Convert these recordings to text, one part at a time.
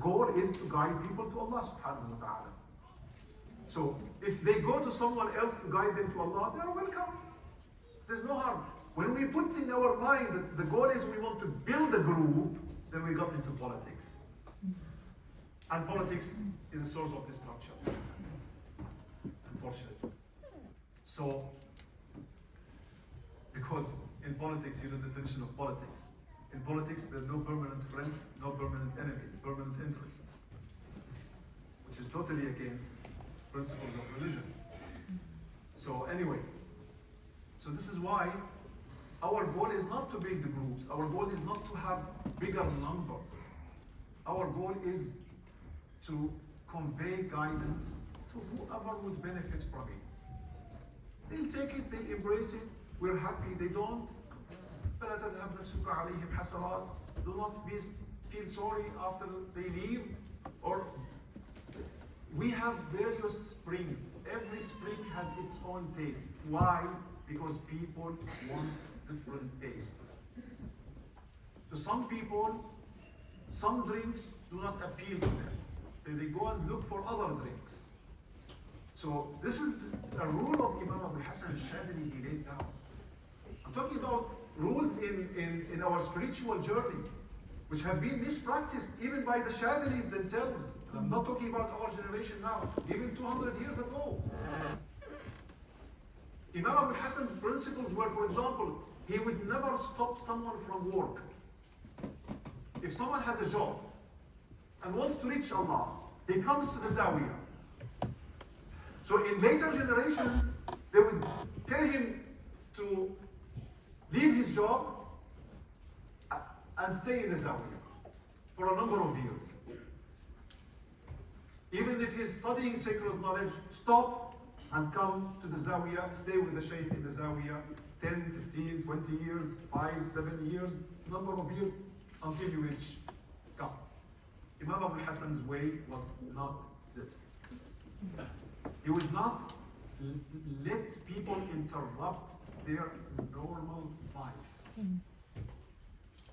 goal is to guide people to Allah subhanahu wa ta'ala. So if they go to someone else to guide them to Allah, they are welcome. There's no harm. When we put in our mind that the goal is we want to build a group, then we got into politics. And politics is a source of destruction, unfortunately. So, because in politics, you know the definition of politics. In politics, there's no permanent friends, no permanent enemies, permanent interests, which is totally against principles of religion. So anyway, so this is why our goal is not to build the groups. Our goal is not to have bigger numbers. Our goal is to convey guidance to whoever would benefit from it. They'll take it, they embrace it, we're happy. They don't, فلا تذهب نفسك عليهم حسرات. Do not feel sorry after they leave. Or we have various springs. Every spring has its own taste. Why? Because people want different tastes. To some people, some drinks do not appeal to them. They go and look for other drinks. So this is a rule of Imam Abu Hassan al-Shadili he laid down. I'm talking about rules in our spiritual journey, which have been mispracticed even by the Shadilis themselves. And I'm not talking about our generation now, even 200 years ago. Imam Abu Hassan's principles were, for example, he would never stop someone from work. If someone has a job and wants to reach Allah, he comes to the Zawiyah. So in later generations, they would tell him to leave his job and stay in the Zawiyah for a number of years. Even if he's studying sacred knowledge, stop and come to the Zawiyah, stay with the Sheikh in the Zawiyah 10, 15, 20 years, 5, 7 years, number of years, until you reach God. Imam Abu Hassan's way was not this. He would not let people interrupt their normal lives.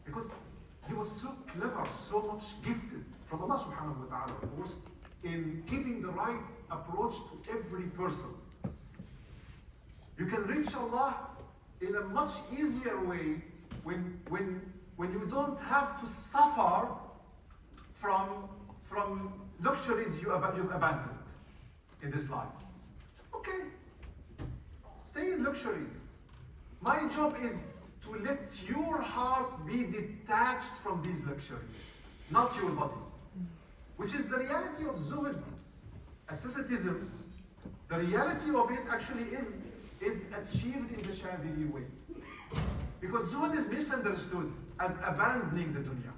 Because he was so clever, so much gifted from Allah subhanahu wa ta'ala, of course, in giving the right approach to every person. You can reach Allah in a much easier way when you don't have to suffer from luxuries you've abandoned in this life. Okay, stay in luxuries. My job is to let your heart be detached from these luxuries, not your body. Which is the reality of zuhd, asceticism. The reality of it actually is achieved in the Shadili way. Because zuhd is misunderstood as abandoning the dunya.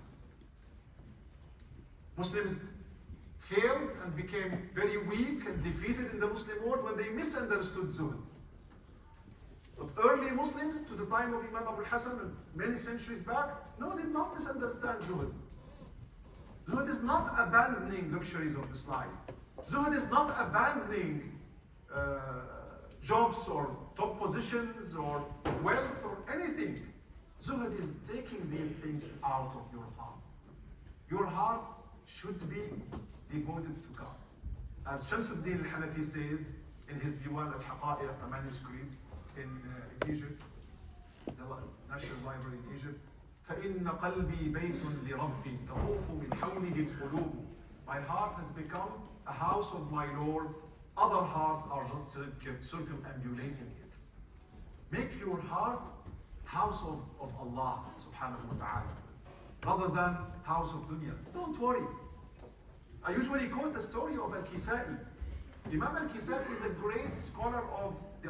Muslims failed and became very weak and defeated in the Muslim world when they misunderstood zuhd. But early Muslims, to the time of Imam Abu Hassan, many centuries back, no, did not misunderstand zuhd. Zuhd is not abandoning luxuries of this life. Zuhd is not abandoning jobs or top positions or wealth or anything. Zuhd is taking these things out of your heart. Your heart should be devoted to God. As Shamsuddin al-Hanafi says in his Diwan al-Haqa'iq, a manuscript in Egypt, the National Library in Egypt, فَإِنَّ قَلْبِي بَيْتٌ لِرَبِّي تَطُوفُ مِنْ حَوْلِهِ الْقُلُوبُ. My heart has become a house of my Lord. Other hearts are just circumambulating it. Make your heart house of Allah subhanahu wa ta'ala, rather than house of dunya. Don't worry. I usually quote the story of Al-Kisai. Imam Al-Kisai is a great scholar of the